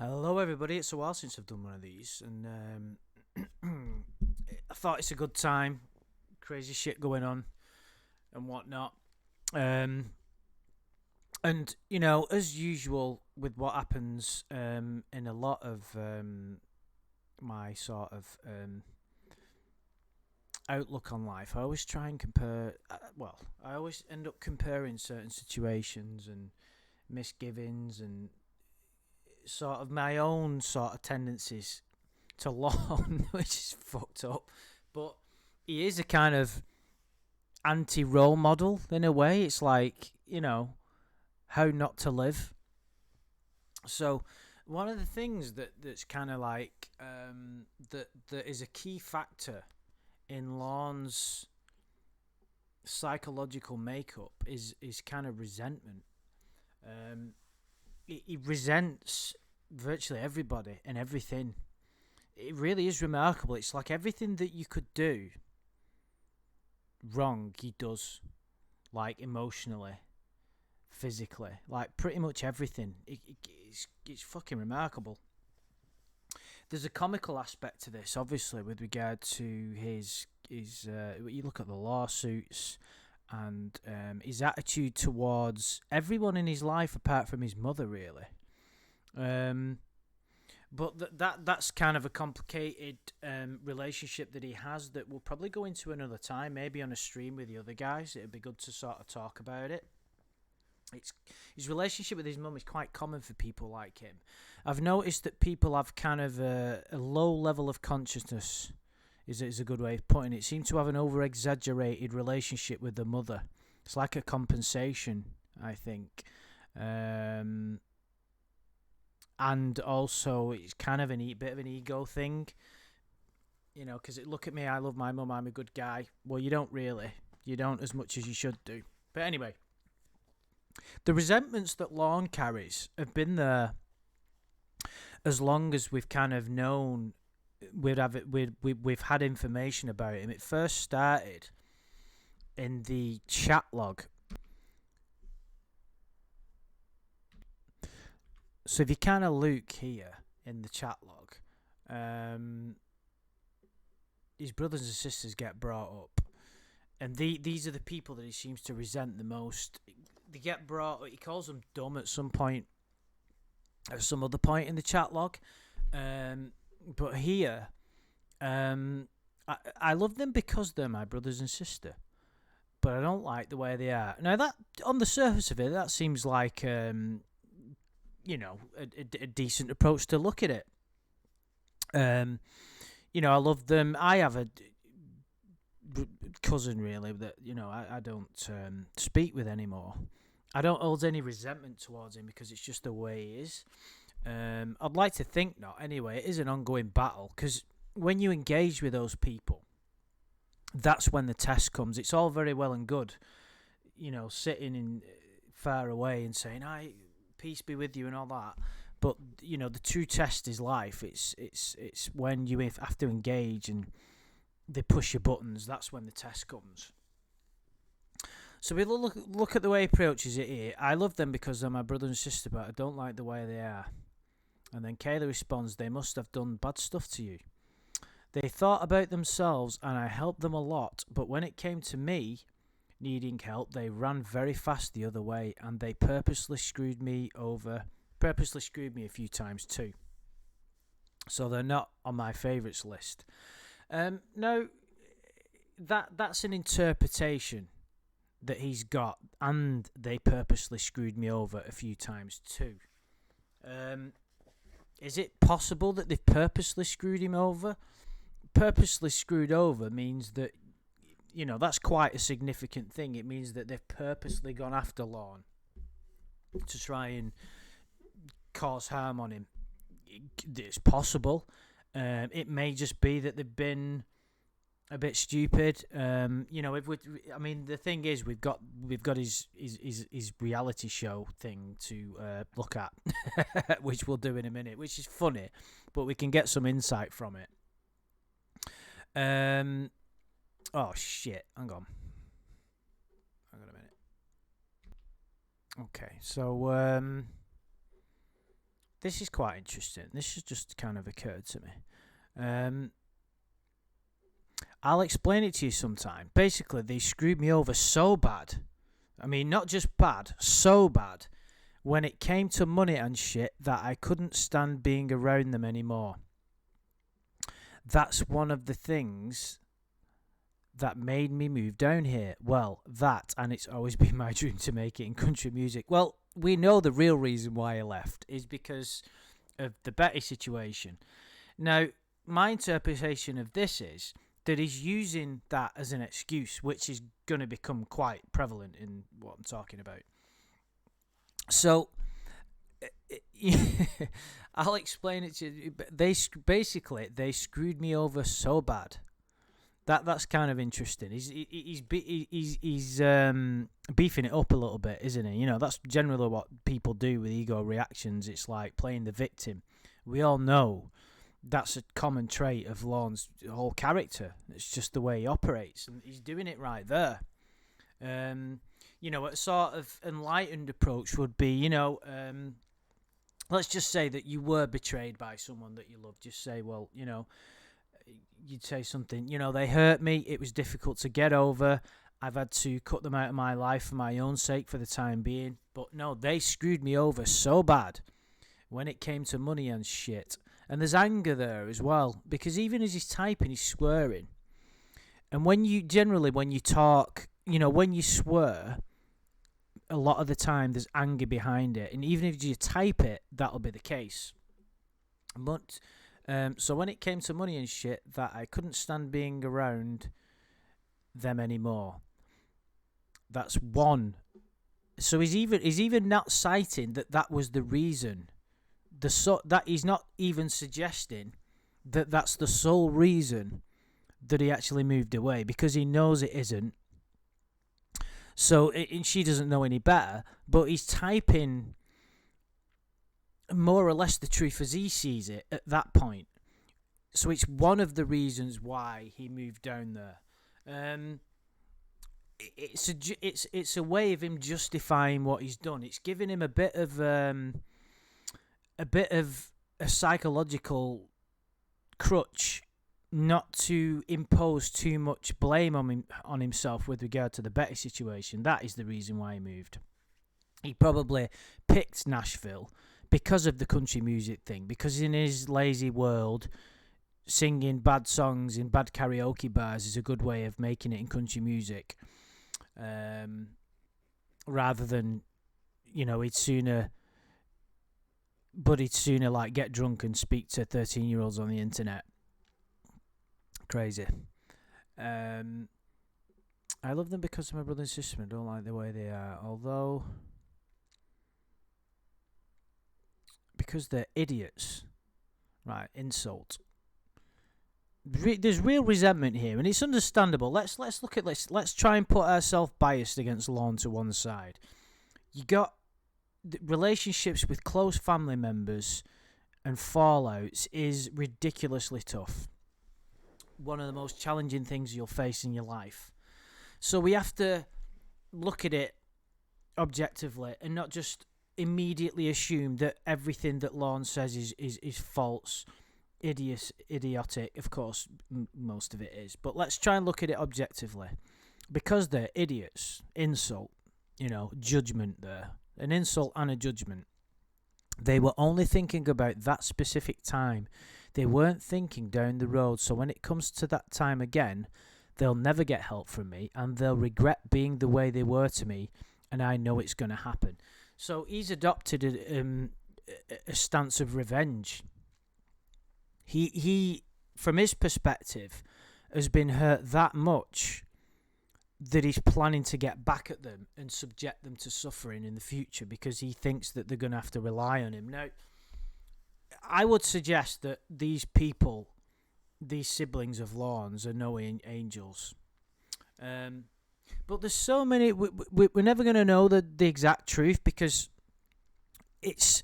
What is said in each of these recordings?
Hello, everybody. It's a while since I've done one of these, and I thought it's a good time. Crazy shit going on and whatnot. Um, and as usual with what happens in a lot of my sort of outlook on life, I always try and compare. I always end up comparing certain situations and misgivings and sort of my own sort of tendencies to Lon, which is fucked up. But he is a kind of anti role model in a way. It's like, how not to live. So one of the things that's kind of like that is a key factor in Lorne's psychological makeup is kind of resentment. He resents virtually everybody and everything. It really is remarkable. It's like everything that you could do wrong, he does, like emotionally, physically, like pretty much everything. It's fucking remarkable. There's a comical aspect to this, obviously, with regard to his you look at the lawsuits and his attitude towards everyone in his life apart from his mother, really. Um, but that's kind of a complicated relationship that he has that we'll probably go into another time, maybe on a stream with the other guys. It'd be good to sort of talk about it. It's his relationship with his mum is quite common for people like him. I've noticed that people have kind of a low level of consciousness. Is a good way of putting it. Seem to have an over exaggerated relationship with the mother. It's like a compensation, I think. And also it's kind of bit of an ego thing, because look at me, I love my mum, I'm a good guy. Well, you don't really. You don't as much as you should do. But anyway, the resentments that Lorne carries have been there as long as we've kind of known we've had information about him. It first started in the chat log. So if you kind of look here in the chat log, his brothers and sisters get brought up, and these are the people that he seems to resent the most. They get brought. He calls them dumb at some point, at some other point in the chat log. But here, I love them because they're my brothers and sister, but I don't like the way they are. Now that on the surface of it, that seems like a decent approach to look at it. I love them. I have a cousin really that I don't speak with anymore. I don't hold any resentment towards him because it's just the way he is. I'd like to think not. Anyway, it is an ongoing battle because when you engage with those people, that's when the test comes. It's all very well and good, sitting in far away and saying, "I peace be with you" and all that. But the true test is life. It's when you have to engage and they push your buttons. That's when the test comes. So we look at the way he approaches it here. I love them because they're my brother and sister, but I don't like the way they are. And then Kayla responds, "They must have done bad stuff to you. They thought about themselves and I helped them a lot, but when it came to me needing help, they ran very fast the other way and they purposely screwed me a few times too. So they're not on my favourites list." No, that's an interpretation that he's got, and they purposely screwed me over a few times too. Is it possible that they've purposely screwed him over? Purposely screwed over means that, that's quite a significant thing. It means that they've purposely gone after Lorne to try and cause harm on him. It's possible. It may just be that they've been a bit stupid. The thing is, we've got his reality show thing to look at, which we'll do in a minute, which is funny, but we can get some insight from it. Oh shit! Hang on a minute. Okay, so this is quite interesting. This has just kind of occurred to me. I'll explain it to you sometime. Basically, they screwed me over so bad. I mean, not just bad, so bad. When it came to money and shit, that I couldn't stand being around them anymore. That's one of the things that made me move down here. Well, that, and it's always been my dream to make it in country music. Well, we know the real reason why I left is because of the Betty situation. Now, my interpretation of this is that he's using that as an excuse, which is going to become quite prevalent in what I'm talking about. So, I'll explain it to you. They screwed me over so bad. That's kind of interesting. He's beefing it up a little bit, isn't he? You know, that's generally what people do with ego reactions. It's like playing the victim. We all know that's a common trait of Lorne's whole character. It's just the way he operates, and he's doing it right there. You know, a sort of enlightened approach would be, let's just say that you were betrayed by someone that you loved. Just say, well, you'd say something, they hurt me. It was difficult to get over. I've had to cut them out of my life for my own sake for the time being. But no, they screwed me over so bad when it came to money and shit. And there's anger there as well, because even as he's typing, he's swearing. And when you talk, when you swear, a lot of the time there's anger behind it. And even if you type it, that'll be the case. But so when it came to money and shit, that I couldn't stand being around them anymore. That's one. So he's even not citing that was the reason. That he's not even suggesting that that's the sole reason that he actually moved away, because he knows it isn't. So and she doesn't know any better, but he's typing more or less the truth as he sees it at that point. So it's one of the reasons why he moved down there. It's a way of him justifying what he's done. It's giving him a bit of a psychological crutch not to impose too much blame on himself with regard to the Betty situation. That is the reason why he moved. He probably picked Nashville because of the country music thing, because in his lazy world, singing bad songs in bad karaoke bars is a good way of making it in country music. Rather than, he'd sooner like get drunk and speak to 13-year-olds on the internet. Crazy. I love them because of my brother and sister. I don't like the way they are, although because they're idiots. Right, insult. There's real resentment here, and it's understandable. Let's look at this. Let's try and put ourselves biased against Lorne to one side. You got relationships with close family members and fallouts is ridiculously tough. One of the most challenging things you'll face in your life. So we have to look at it objectively and not just immediately assume that everything that Lorne says is false, idiotic. Of course, most of it is. But let's try and look at it objectively. Because they're idiots, insult, judgment there. An insult and a judgment. They were only thinking about that specific time. They weren't thinking down the road. So when it comes to that time again, they'll never get help from me, and they'll regret being the way they were to me, and I know it's going to happen. So he's adopted a stance of revenge. He, from his perspective, has been hurt that much that he's planning to get back at them and subject them to suffering in the future, because he thinks that they're going to have to rely on him. Now, I would suggest that these people, these siblings of Lorne's, are no angels. But there's so many. We're never going to know the exact truth, because it's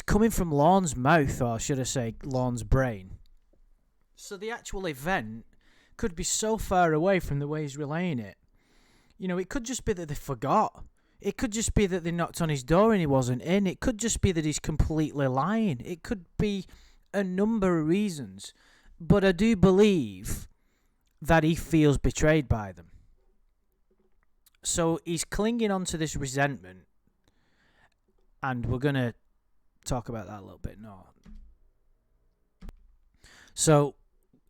coming from Lorne's mouth, or should I say Lorne's brain. So the actual event could be so far away from the way he's relaying it. It could just be that they forgot. It could just be that they knocked on his door and he wasn't in. It could just be that he's completely lying. It could be a number of reasons. But I do believe that he feels betrayed by them. So he's clinging on to this resentment. And we're going to talk about that a little bit now. So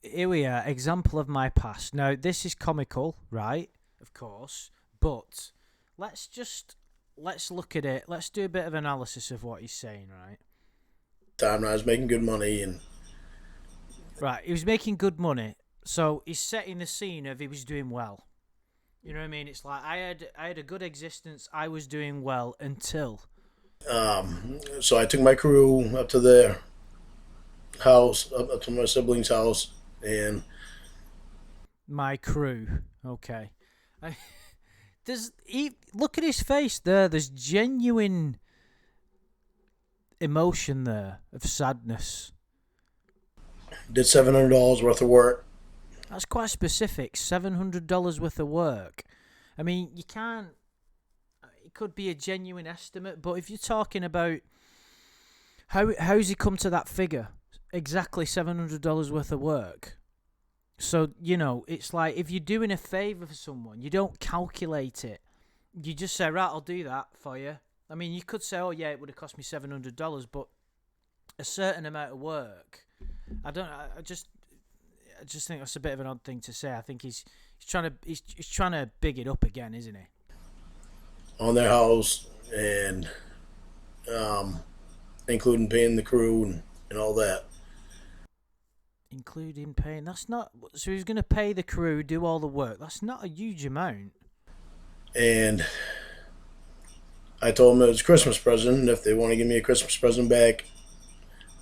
here we are, example of my past. Now, this is comical, right? Of course. But let's look at it. Let's do a bit of analysis of what he's saying, right? Time I was making good money and right, he was making good money, so he's setting the scene of he was doing well. You know what I mean? It's like I had a good existence. I was doing well until. So I took my crew up to their house, up to my siblings' house, and my crew. Okay, look at his face there. There's genuine emotion there of sadness. Did $700 worth of work. That's quite specific. $700 worth of work. I mean, you can't. It could be a genuine estimate, but if you're talking about how's he come to that figure? Exactly $700 worth of work. So, you know, it's like if you're doing a favour for someone, you don't calculate it. You just say, right, I'll do that for you. I mean, you could say, oh, yeah, it would have cost me $700, but a certain amount of work, I just think that's a bit of an odd thing to say. I think he's trying to big it up again, isn't he? On their house, and including paying the crew and all that. Including paying, that's not, so he's going to pay the crew, do all the work. That's not a huge amount. And I told them it was a Christmas present, and if they want to give me a Christmas present back,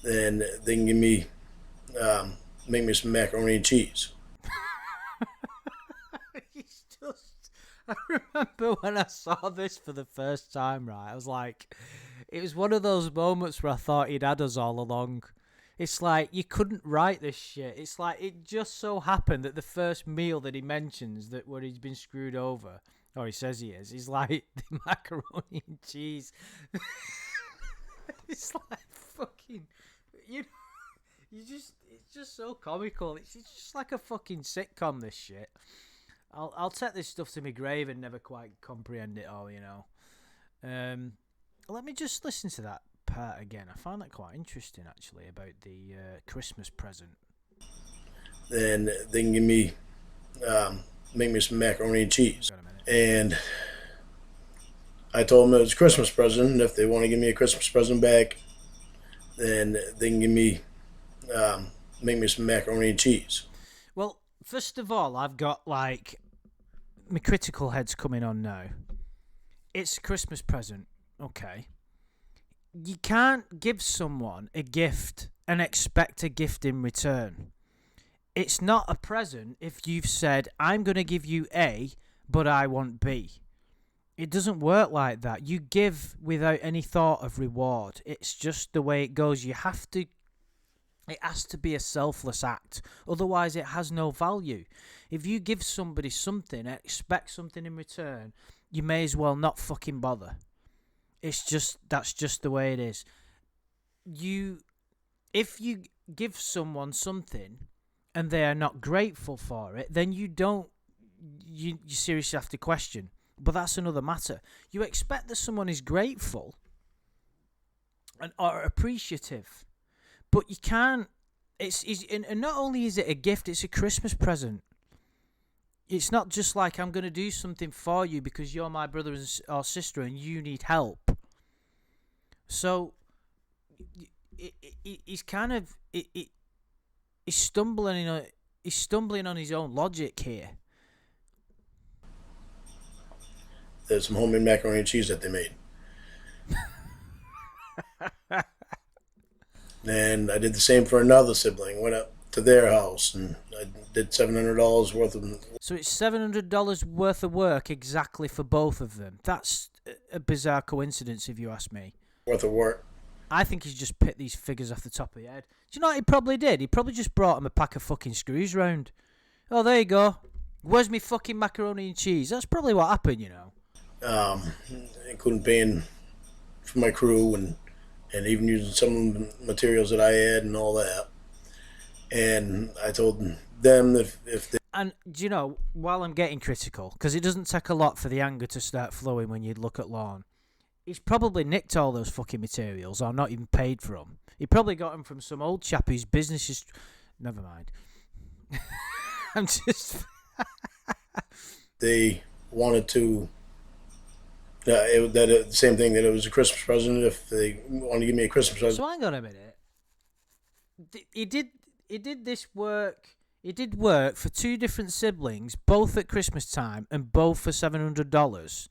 then they can give me, make me some macaroni and cheese. I remember when I saw this for the first time, right? I was like, it was one of those moments where I thought he'd had us all along. It's like, you couldn't write this shit. It's like, it just so happened that the first meal that he mentions that where he's been screwed over, or he says he is, he's like, the macaroni and cheese. It's like, fucking, you know, it's just so comical. It's just like a fucking sitcom, this shit. I'll take this stuff to my grave and never quite comprehend it all, you know. Let me just listen to that part again. I found that quite interesting, actually, about the Christmas present. Then they can give me, make me some macaroni and cheese. And I told them it was a Christmas present, and if they want to give me a Christmas present back, then they can give me, make me some macaroni and cheese. Well, first of all, I've got, like, my critical head's coming on now. It's a Christmas present, okay. You can't give someone a gift and expect a gift in return. It's not a present if you've said, I'm going to give you A, but I want B. It doesn't work like that. You give without any thought of reward. It's just the way it goes. It has to be a selfless act. Otherwise, it has no value. If you give somebody something and expect something in return, you may as well not fucking bother. That's just the way it is. If you give someone something and they are not grateful for it, then you seriously have to question. But that's another matter. You expect that someone is grateful and are appreciative. But you can't. And not only is it a gift, it's a Christmas present. It's not just like I'm going to do something for you because you're my brother or sister and you need help. So he's kind of he's stumbling on his own logic here. There's some homemade macaroni and cheese that they made. And I did the same for another sibling. Went up to their house and I did $700 worth of. So it's $700 worth of work exactly for both of them. That's a bizarre coincidence, if you ask me. Worth of work. I think he's just picked these figures off the top of the head. Do you know what he probably did? He probably just brought him a pack of fucking screws round. Oh, there you go. Where's me fucking macaroni and cheese? That's probably what happened, you know. including paying for my crew and even using some of the materials that I had and all that. And I told them if they, And do you know, while I'm getting critical, because it doesn't take a lot for the anger to start flowing when you look at Lorne, he's probably nicked all those fucking materials or not even paid for them. He probably got them from some old chap whose business is... Never mind. I'm just... they wanted to, same thing, that it was a Christmas present, if they wanted to give me a Christmas present. So hang on a minute. He did this work... He did work for two different siblings, both at Christmas time, and both for $700.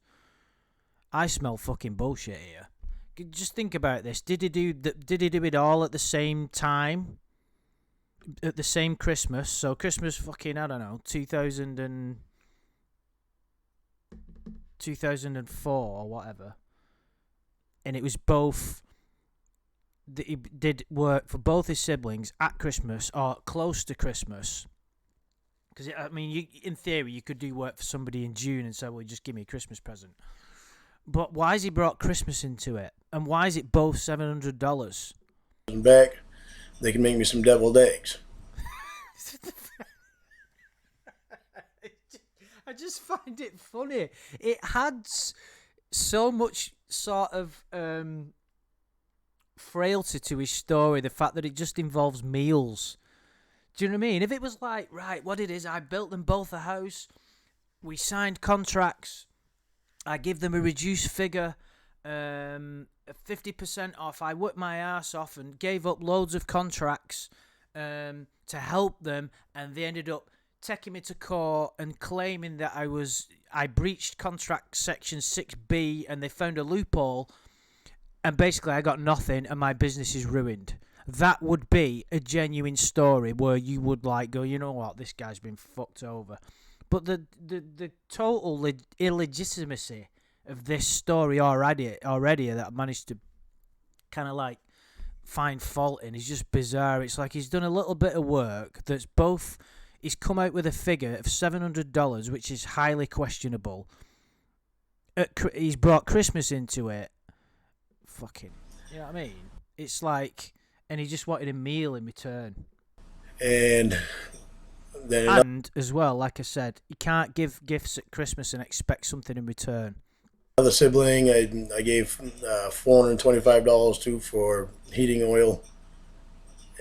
I smell fucking bullshit here. Just think about this. Did he do it all at the same time? At the same Christmas? So Christmas fucking, I don't know, 2004 or whatever. And it was both... He did work for both his siblings at Christmas or close to Christmas. Because, I mean, in theory, you could do work for somebody in June and say, well, just give me a Christmas present. But why has he brought Christmas into it? And why is it both $700? Back, they can make me some deviled eggs. I just find it funny. It had so much sort of frailty to his story, the fact that it just involves meals. Do you know what I mean? If it was like, right, what it is, I built them both a house, we signed contracts, I give them a reduced figure, 50% off, I worked my ass off and gave up loads of contracts to help them, and they ended up taking me to court and claiming that I breached contract section 6B and they found a loophole, and basically I got nothing and my business is ruined. That would be a genuine story where you would like go, you know what, this guy's been fucked over. But the total illegitimacy of this story already that I managed to kind of like find fault in is just bizarre. It's like he's done a little bit of work that's both... He's come out with a figure of $700, which is highly questionable. He's brought Christmas into it. Fucking... You know what I mean? It's like... And he just wanted a meal in return. And then... And, as well, like I said, you can't give gifts at Christmas and expect something in return. Another sibling, I gave $425 to for heating oil.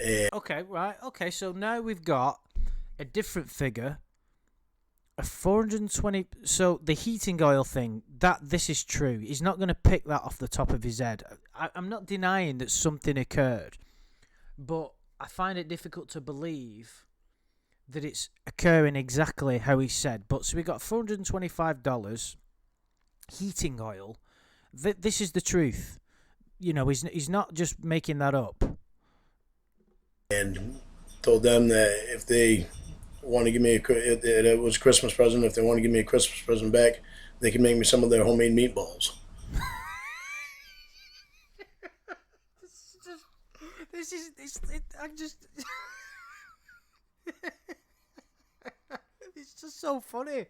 And Okay, right. Okay, so now we've got a different figure. A 420... So, the heating oil thing, this is true. He's not going to pick that off the top of his head. I'm not denying that something occurred. But I find it difficult to believe that it's occurring exactly how he said. But so we got $425 heating oil. This is the truth. You know, he's not just making that up. And told them that if they want to give me it was a Christmas present, if they want to give me a Christmas present back, they can make me some of their homemade meatballs. It's just so funny.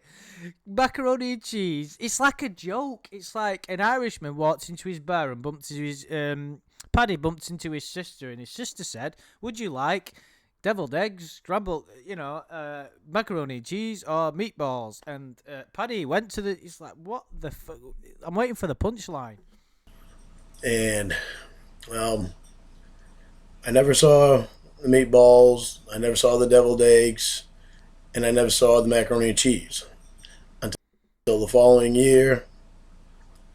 Macaroni and cheese. It's like a joke. It's like an Irishman walked into his bar and bumped into his Paddy bumped into his sister, and his sister said, "Would you like deviled eggs, scrambled, macaroni and cheese, or meatballs?" And Paddy went to the... He's like, "What the fuck?" I'm waiting for the punchline. And I never saw the meatballs, I never saw the deviled eggs, and I never saw the macaroni and cheese until the following year.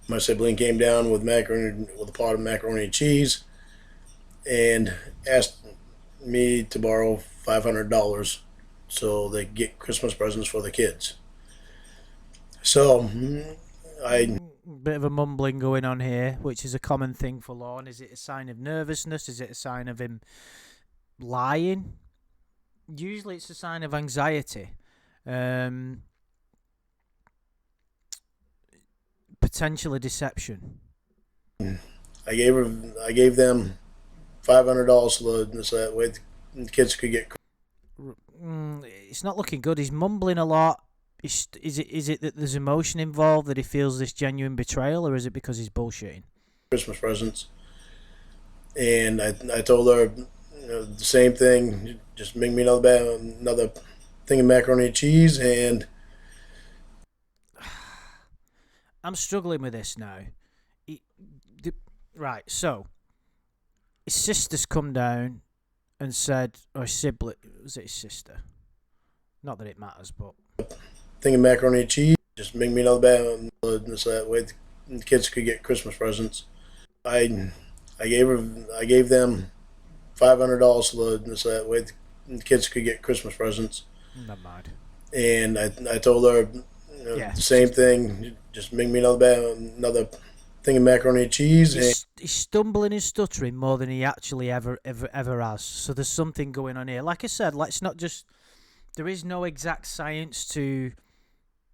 My sibling came down with a pot of macaroni and cheese and asked me to borrow $500 so they could get Christmas presents for the kids. So Bit of a mumbling going on here, which is a common thing for Lorne. Is it a sign of nervousness? Is it a sign of him lying? Usually it's a sign of anxiety. Potentially deception. I gave them $500 so that way the kids could get... It's not looking good. He's mumbling a lot. Is it that there's emotion involved, that he feels this genuine betrayal, or is it because he's bullshitting? Christmas presents. And I told her, the same thing. Just make me another thing of macaroni and cheese. And I'm struggling with this now. Right, so his sister's come down and said, or his sibling, was it his sister? Not that it matters, but thing of macaroni and cheese. Just make me another so that way the kids could get Christmas presents. I gave them $500 so that way the kids could get Christmas presents. never mind. And I told her, the same thing. Just make me another thing of macaroni and cheese. He's stumbling and stuttering more than he actually ever has. So there's something going on here. Like I said, let's not just. There is no exact science to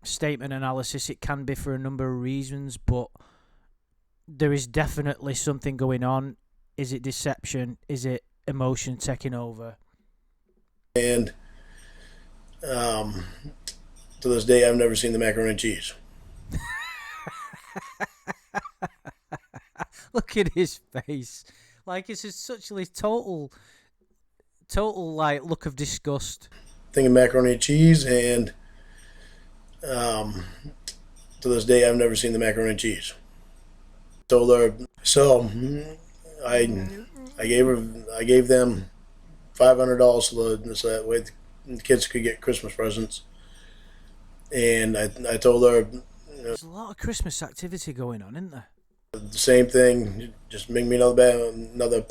statement analysis. It can be for a number of reasons, but there is definitely something going on. Is it deception? Is it emotion taking over? And to this day, I've never seen the macaroni and cheese. Look at his face. Like, it's such a total like look of disgust. Thing of macaroni and cheese, and to this day, I've never seen the macaroni and cheese. Told her, so I gave them $500 so that way the kids could get Christmas presents. And I told her, there's a lot of Christmas activity going on, isn't there? The same thing. Just make me another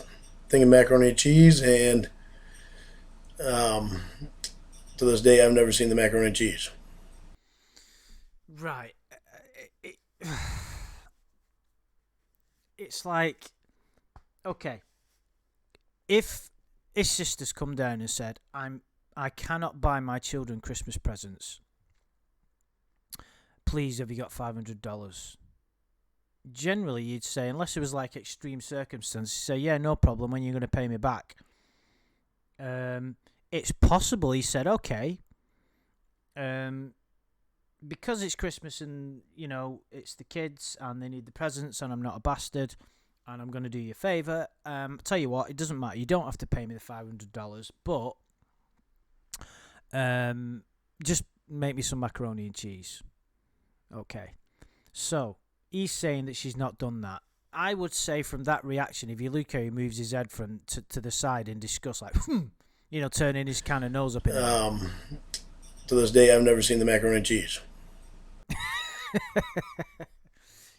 thing of macaroni and cheese. And to this day, I've never seen the macaroni and cheese. Right. It's like, okay, if his sister's come down and said, I cannot buy my children Christmas presents. Please, have you got $500? Generally, you'd say, unless it was like extreme circumstances, say, yeah, no problem, when you're going to pay me back. It's possible he said, okay, because it's Christmas and, it's the kids and they need the presents and I'm not a bastard and I'm going to do you a favour. Tell you what, it doesn't matter. You don't have to pay me the $500, but just make me some macaroni and cheese. Okay. So, he's saying that she's not done that. I would say from that reaction, if you look how he moves his head from to the side in disgust, like, turning his kind of nose up in to this day, I've never seen the macaroni and cheese.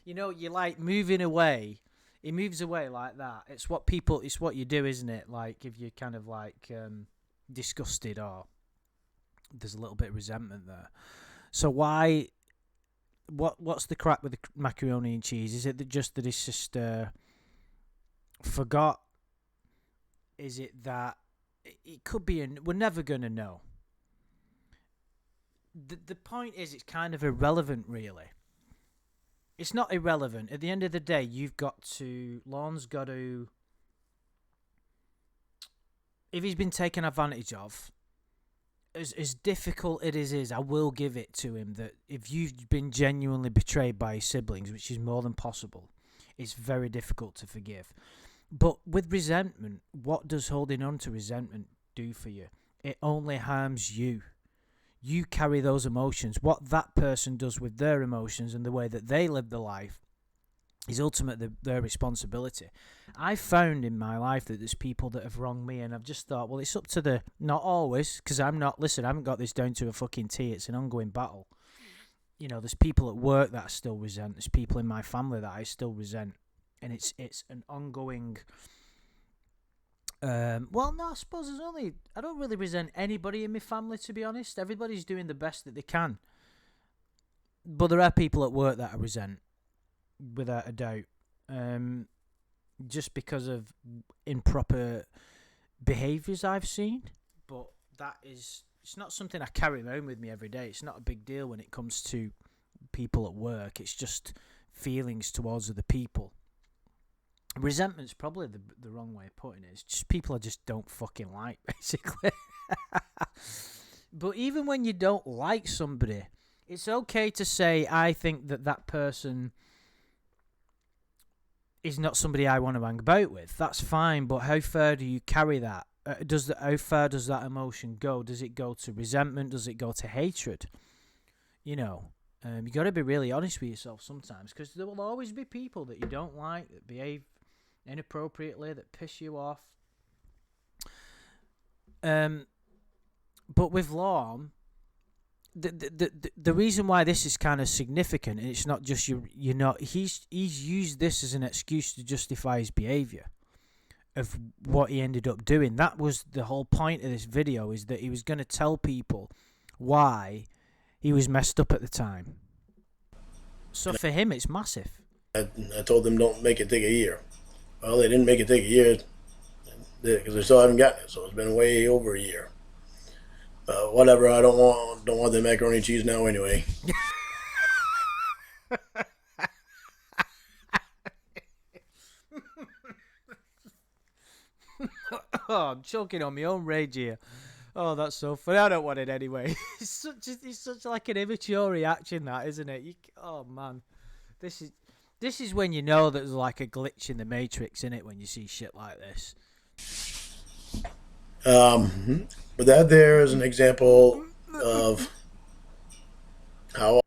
You're like moving away. He moves away like that. It's what you do, isn't it? Like, if you're kind of like disgusted or there's a little bit of resentment there. So why... What's the crack with the macaroni and cheese? Is it just that his sister forgot? Is it that it could be? We're never going to know. The point is, it's kind of irrelevant, really. It's not irrelevant. At the end of the day, Lorne's got to. If he's been taken advantage of, as difficult it is, I will give it to him that if you've been genuinely betrayed by your siblings, which is more than possible, it's very difficult to forgive. But with resentment, what does holding on to resentment do for you? It only harms you. You carry those emotions. What that person does with their emotions and the way that they live their life is ultimately their responsibility. I've found in my life that there's people that have wronged me, and I've just thought, well, it's up to not always, because I haven't got this down to a fucking T. It's an ongoing battle. There's people at work that I still resent. There's people in my family that I still resent. And it's an ongoing... I suppose I don't really resent anybody in my family, to be honest. Everybody's doing the best that they can. But there are people at work that I resent, without a doubt, just because of improper behaviours I've seen. But it's not something I carry around with me every day. It's not a big deal when it comes to people at work. It's just feelings towards other people. Resentment's probably the wrong way of putting it. It's just people I just don't fucking like, basically. But even when you don't like somebody, It's okay to say, I think that person is not somebody I want to hang about with. That's fine, but how far do you carry that? How far does that emotion go? Does it go to resentment? Does it go to hatred? You got to be really honest with yourself sometimes, because there will always be people that you don't like, that behave inappropriately, that piss you off. But with Lorne, the reason why this is kind of significant, and it's not just he's used this as an excuse to justify his behaviour of what he ended up doing. That was the whole point of this video, is that he was going to tell people why he was messed up at the time. So for him, it's massive. I told them don't make it take a year. Well, they didn't make it take a year because they still haven't gotten it, so it's been way over a year. Whatever. I don't want the macaroni and cheese now anyway. Oh, I'm choking on my own rage here. Oh, that's so funny. I don't want it anyway. It's such like an immature reaction, that, isn't it? Oh man, this is when you know that there's like a glitch in the Matrix, in it, when you see shit like this. But that there is an example of how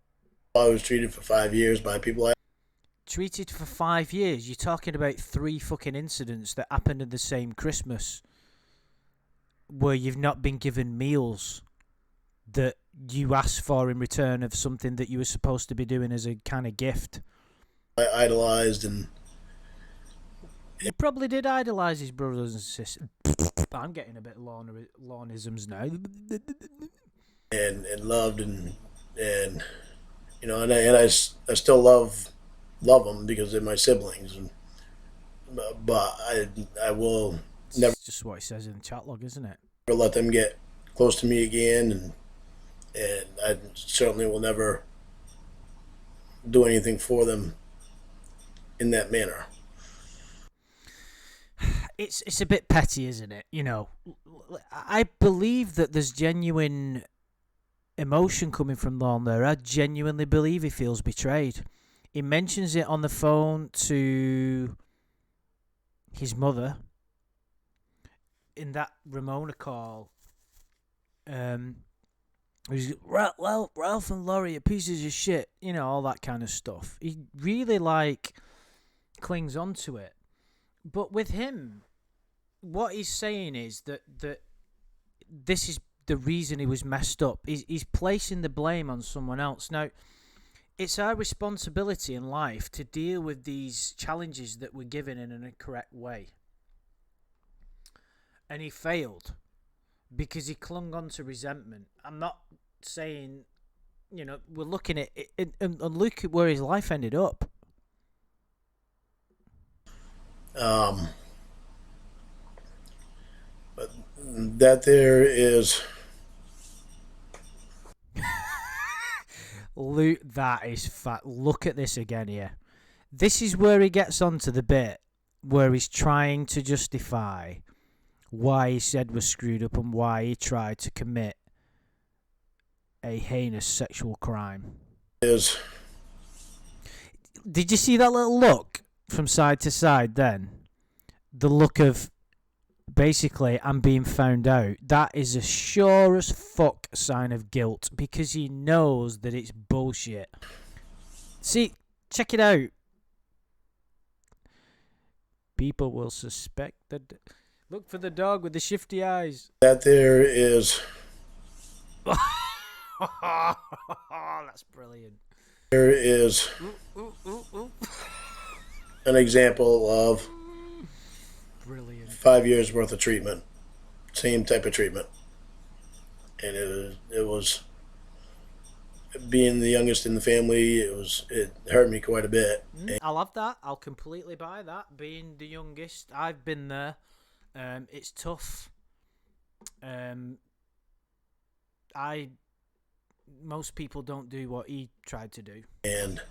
I was treated for 5 years by people. Treated for 5 years? You're talking about 3 fucking incidents that happened in the same Christmas, where you've not been given meals that you asked for in return of something that you were supposed to be doing as a kind of gift. I idolized, and he probably did idolize his brothers and sisters. I'm getting a bit Lornisms now. And loved and I still love them because they're my siblings, but I will never. It's just what it says in the chat log, isn't it? Let them get close to me again, and I certainly will never do anything for them in that manner. It's a bit petty, isn't it? I believe that there's genuine emotion coming from Lorne there. I genuinely believe he feels betrayed. He mentions it on the phone to his mother in that Ramona call. He's, well, Ralph and Laurie are pieces of shit, all that kind of stuff. He really clings on to it. But with him, what he's saying is that this is the reason he was messed up. He's placing the blame on someone else. Now, it's our responsibility in life to deal with these challenges that we're given in an incorrect way. And he failed because he clung on to resentment. I'm not saying, we're looking at it, and look at where his life ended up. But that there is. Luke, that is fat. Look at this again here. This is where he gets onto the bit where he's trying to justify why he said was screwed up and why he tried to commit a heinous sexual crime. Did you see that little look from side to side then? The look of, basically, I'm being found out. That is a sure as fuck sign of guilt, because he knows that it's bullshit. See, check it out. People will suspect that. Look for the dog with the shifty eyes. That there is. That's brilliant. There is an example of brilliant 5 years worth of treatment, same type of treatment, and it was being the youngest in the family. It hurt me quite a bit. I'll have that. I'll completely buy that. Being the youngest, I've been there. It's tough. Most people don't do what he tried to do, and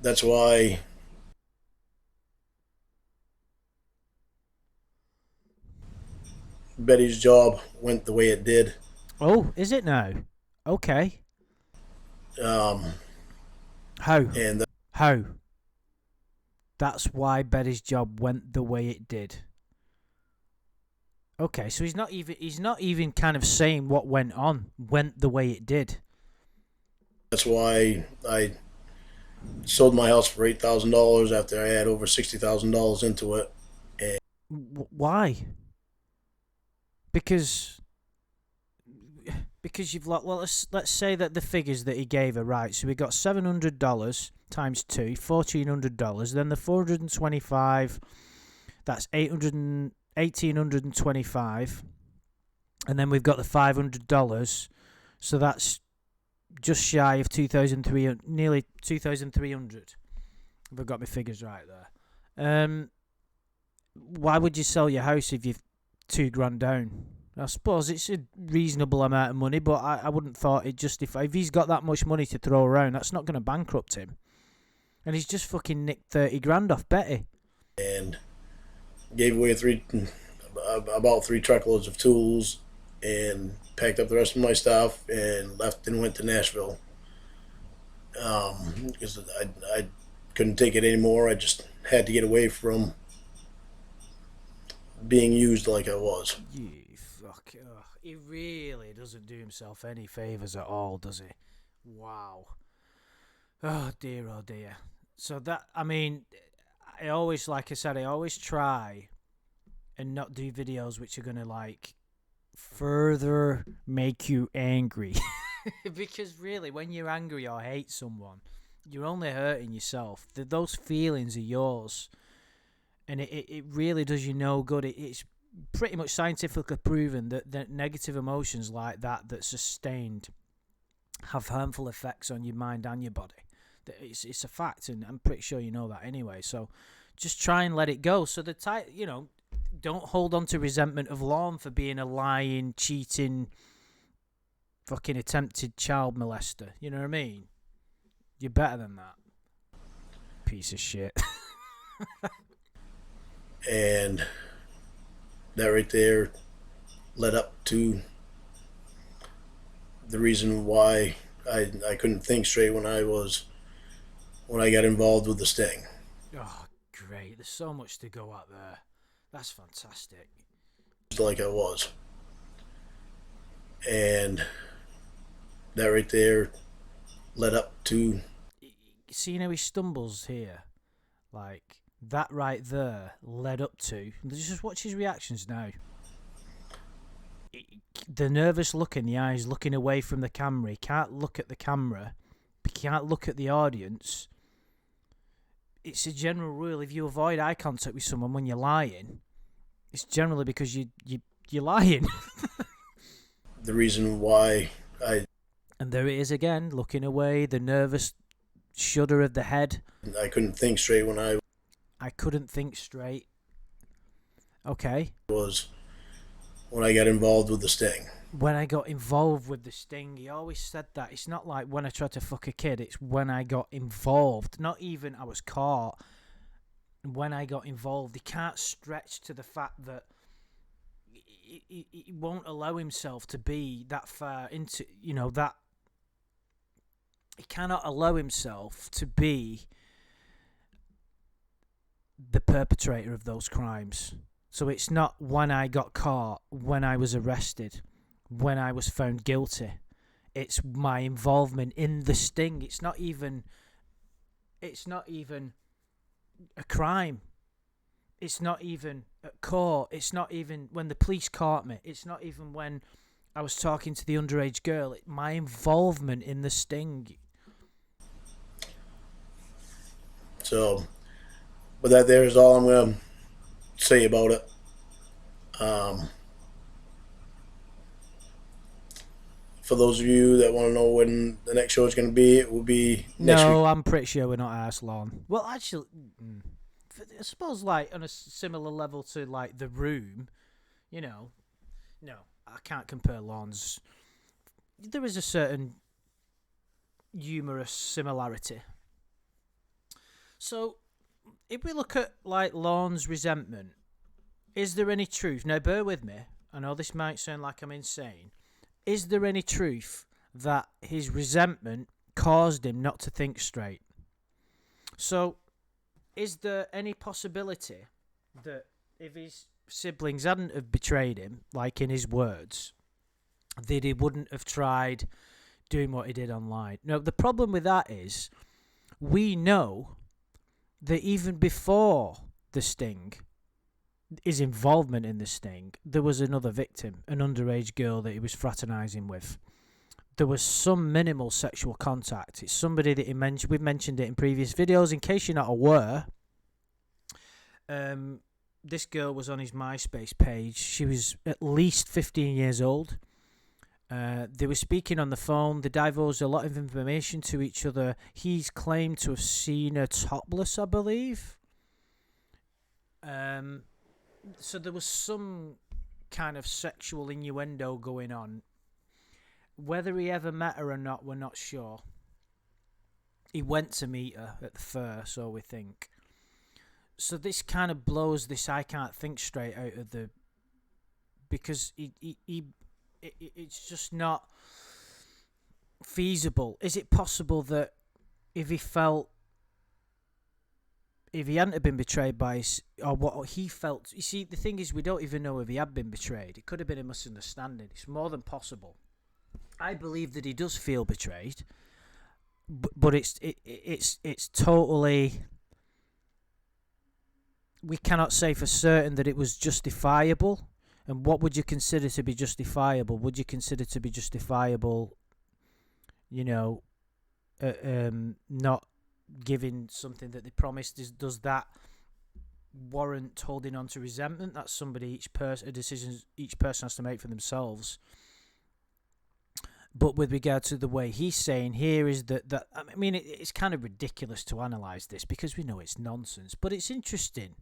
that's why Betty's job went the way it did. Oh, is it now? Okay. How? And How? That's why Betty's job went the way it did. Okay, so he's not even kind of saying what went the way it did. that's why I sold my house for $8,000 after I had over $60,000 into it. And Why? Because you've let's say that the figures that he gave are right. So we got $700 times 2, $1,400. Then the 425, that's 1,825, and then we've got the $500. So that's just shy of 2,300, nearly 2,300. If I've got my figures right there. Why would you sell your house if you've $2,000 down? I suppose it's a reasonable amount of money, but I wouldn't thought it justify. If he's got that much money to throw around, that's not going to bankrupt him. And he's just fucking nicked $30,000 off Betty. And gave away about 3 truckloads of tools, and packed up the rest of my stuff and left and went to Nashville. Because I couldn't take it anymore. I just had to get away from being used like I was. You fuck. Ugh. He really doesn't do himself any favours at all, does he? Wow. Oh dear, oh dear. So that, I mean, I always, like I said, I always try and not do videos which are going to, like, further make you angry. Because really, when you're angry or hate someone, you're only hurting yourself. Those feelings are yours. And it really does you no good. It's pretty much scientifically proven that negative emotions like that sustained have harmful effects on your mind and your body. It's a fact, and I'm pretty sure you know that anyway. So just try and let it go. So don't hold on to resentment of Lorne for being a lying, cheating, fucking attempted child molester. You know what I mean? You're better than that. Piece of shit. And that right there led up to the reason why I couldn't think straight when I got involved with the sting. Oh, great. There's so much to go at there. That's fantastic. Like I was. And that right there led up to... See how he stumbles here? Like, that right there led up to... Just watch his reactions now. The nervous look in the eyes, looking away from the camera. He can't look at the camera. He can't look at the audience. It's a general rule. If you avoid eye contact with someone when you're lying, it's generally because you're lying. The reason why And there it is again, looking away, the nervous shudder of the head. I couldn't think straight when I couldn't think straight. Okay. Was when I got involved with the sting. When I got involved with the sting, he always said that. It's not like when I tried to fuck a kid, it's when I got involved. Not even I was caught. When I got involved, he can't stretch to the fact that he won't allow himself to be that far into, that. He cannot allow himself to be the perpetrator of those crimes. So it's not when I got caught, when I was arrested, when I was found guilty. It's my involvement in the sting. It's not even a crime. It's not even at court. It's not even when the police caught me. It's not even when I was talking to the underage girl. My involvement in the sting. So, but that there is all I'm going to say about it. For those of you that want to know when the next show is going to be, it will be next week. No, I'm pretty sure we're not asked long. Well, actually, I suppose like on a similar level to like The Room, no, I can't compare Lorne's. There is a certain humorous similarity. So, if we look at like Lorne's resentment, is there any truth? Now, bear with me. I know this might sound like I'm insane. Is there any truth that his resentment caused him not to think straight. So, is there any possibility that if his siblings hadn't have betrayed him, like in his words, that he wouldn't have tried doing what he did online? No, the problem with that is we know that even before the sting, his involvement in the sting, there was another victim, an underage girl that he was fraternising with. There was some minimal sexual contact. It's somebody that he mentioned. We've mentioned it in previous videos. In case you're not aware, this girl was on his MySpace page. She was at least 15 years old. They were speaking on the phone. They divulged a lot of information to each other. He's claimed to have seen her topless, I believe. So there was some kind of sexual innuendo going on. Whether he ever met her or not, we're not sure. He went to meet her at the fair, so we think. So this kind of blows this I can't think straight out of the... Because it's just not feasible. Is it possible that if he hadn't have been betrayed by his, or what he felt... You see, the thing is, we don't even know if he had been betrayed. It could have been a misunderstanding. It's more than possible. I believe that he does feel betrayed, but it's totally... We cannot say for certain that it was justifiable. And what would you consider to be justifiable? Would you consider to be justifiable, not giving something that they promised? Does that warrant holding on to resentment? That's a decision each person has to make for themselves. But with regard to the way he's saying here is that I mean, it's kind of ridiculous to analyse this because we know it's nonsense. But it's interesting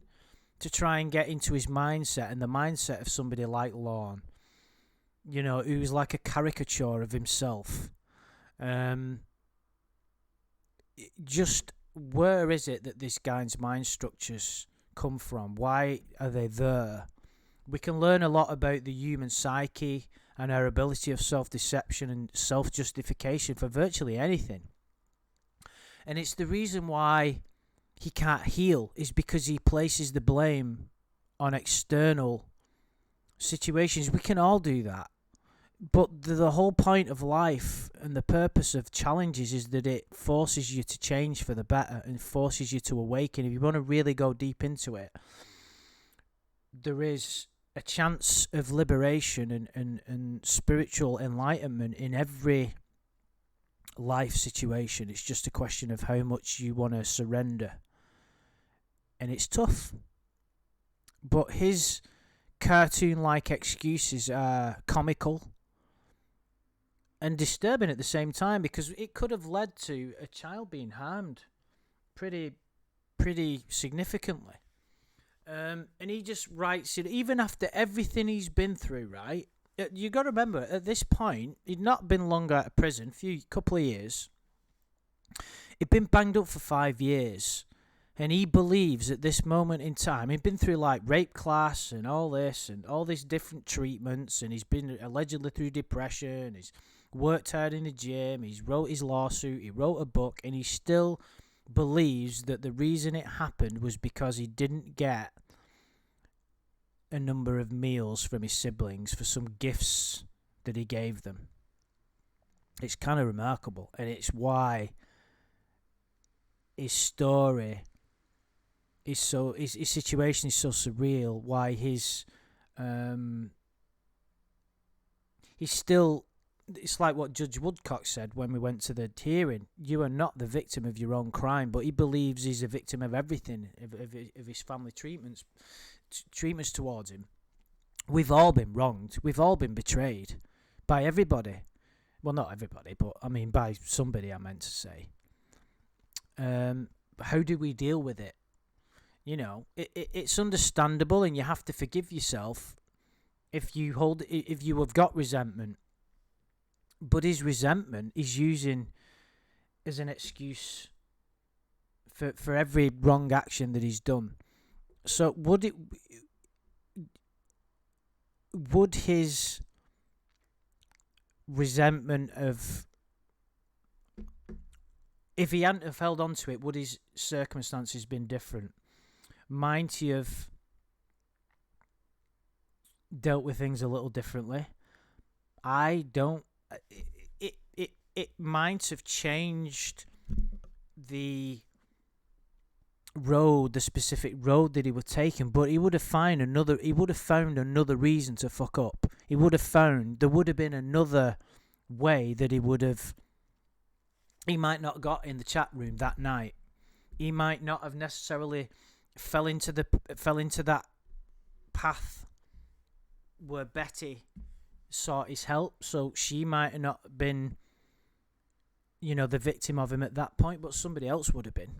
to try and get into his mindset and the mindset of somebody like Lorne, who's like a caricature of himself. Just where is it that this guy's mind structures come from? Why are they there? We can learn a lot about the human psyche and our ability of self-deception and self-justification for virtually anything. And it's the reason why he can't heal is because he places the blame on external situations. We can all do that. But the whole point of life and the purpose of challenges is that it forces you to change for the better and forces you to awaken. If you want to really go deep into it, there is a chance of liberation and spiritual enlightenment in every life situation. It's just a question of how much you want to surrender. And it's tough. But his cartoon-like excuses are comical and disturbing at the same time because it could have led to a child being harmed pretty significantly. And he just writes it, even after everything he's been through, right? You got to remember, at this point, he'd not been long out of prison, couple of years. He'd been banged up for 5 years. And he believes at this moment in time, he'd been through like rape class and all these different treatments, and he's been allegedly through depression, he's worked hard in the gym, he's wrote his lawsuit, he wrote a book, and he still believes that the reason it happened was because he didn't get a number of meals from his siblings for some gifts that he gave them. It's kind of remarkable, and it's why his story is so, his situation is so surreal, why he's still, it's like what Judge Woodcock said when we went to the hearing. You are not the victim of your own crime, but he believes he's a victim of everything, of his family treatments towards him. We've all been wronged. We've all been betrayed by everybody. Well, not everybody, but I mean by somebody, I meant to say. How do we deal with it? It's understandable, and you have to forgive yourself if you have got resentment. But his resentment is using as an excuse for every wrong action that he's done. So would his resentment of if he hadn't have held on to it, would his circumstances been different? Might he have dealt with things a little differently? I don't. It might have changed the road, the specific road that he would take, but he would have found another. He would have found another reason to fuck up. He would have found there would have been another way that he would have. He might not got in the chat room that night. He might not have necessarily fell into that path where Betty sought his help. So she might have not been, the victim of him at that point, but somebody else would have been.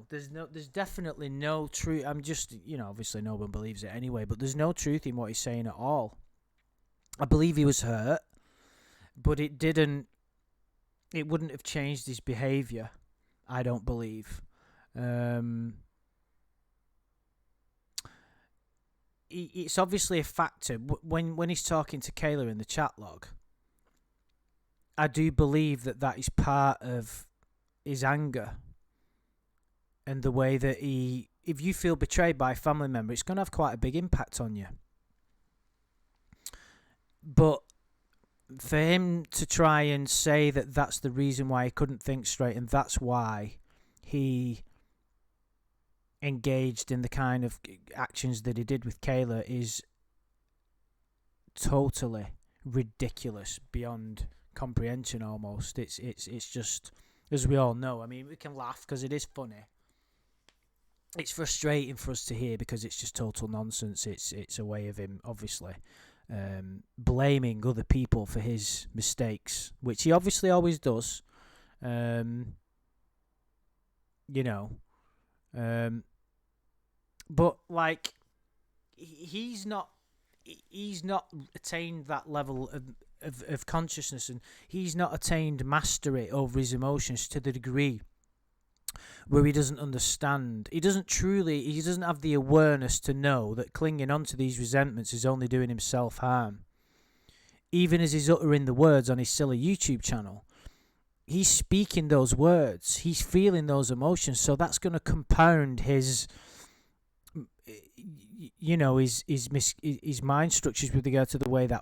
There's definitely no truth. I'm just, obviously no one believes it anyway, but there's no truth in what he's saying at all. I believe he was hurt, but it wouldn't have changed his behaviour, I don't believe. It's obviously a factor. When he's talking to Kayla in the chat log, I do believe that is part of his anger and the way that if you feel betrayed by a family member, it's going to have quite a big impact on you. But for him to try and say that that's the reason why he couldn't think straight and that's why he engaged in the kind of actions that he did with Kayla is totally ridiculous, beyond comprehension almost. It's just, as we all know, I mean, we can laugh because it is funny. It's frustrating for us to hear because it's just total nonsense. It's a way of him, obviously, blaming other people for his mistakes, which he obviously always does. But like, he's not attained that level of consciousness, and he's not attained mastery over his emotions to the degree where he doesn't understand. He doesn't have the awareness to know that clinging on to these resentments is only doing himself harm. Even as he's uttering the words on his silly YouTube channel, he's speaking those words, he's feeling those emotions, so that's going to compound his mind structures with regard to the way that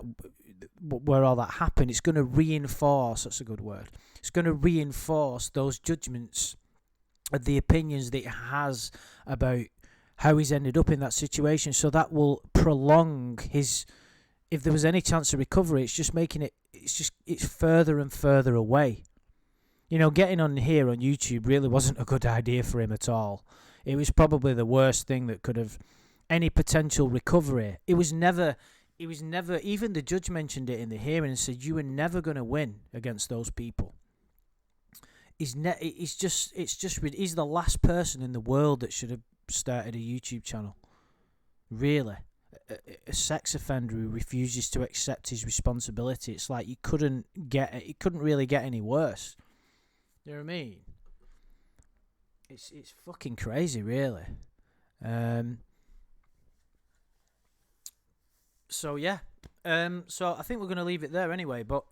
where all that happened. It's going to reinforce, that's a good word, it's going to reinforce those judgments of the opinions that he has about how he's ended up in that situation. So that will prolong his, if there was any chance of recovery, it's just making it, it's further and further away. Getting on here on YouTube really wasn't a good idea for him at all. It was probably the worst thing that could have, any potential recovery. It was never, even the judge mentioned it in the hearing and said, you were never going to win against those people. He's the last person in the world that should have started a YouTube channel. Really. A sex offender who refuses to accept his responsibility. It's like it couldn't really get any worse. You know what I mean? It's fucking crazy, really. So yeah. So I think we're gonna leave it there anyway. But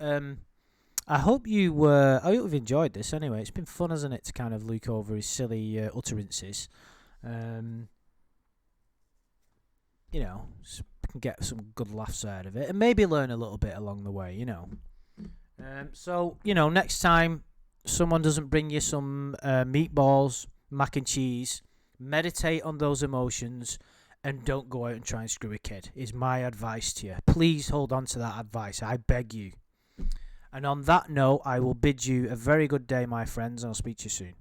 I hope you've enjoyed this anyway. It's been fun, hasn't it, to kind of look over his silly utterances. So can get some good laughs out of it and maybe learn a little bit along the way. So next time someone doesn't bring you some meatballs, mac and cheese, meditate on those emotions and don't go out and try and screw a kid, is my advice to you. Please hold on to that advice, I beg you. And on that note, I will bid you a very good day, my friends, and I'll speak to you soon.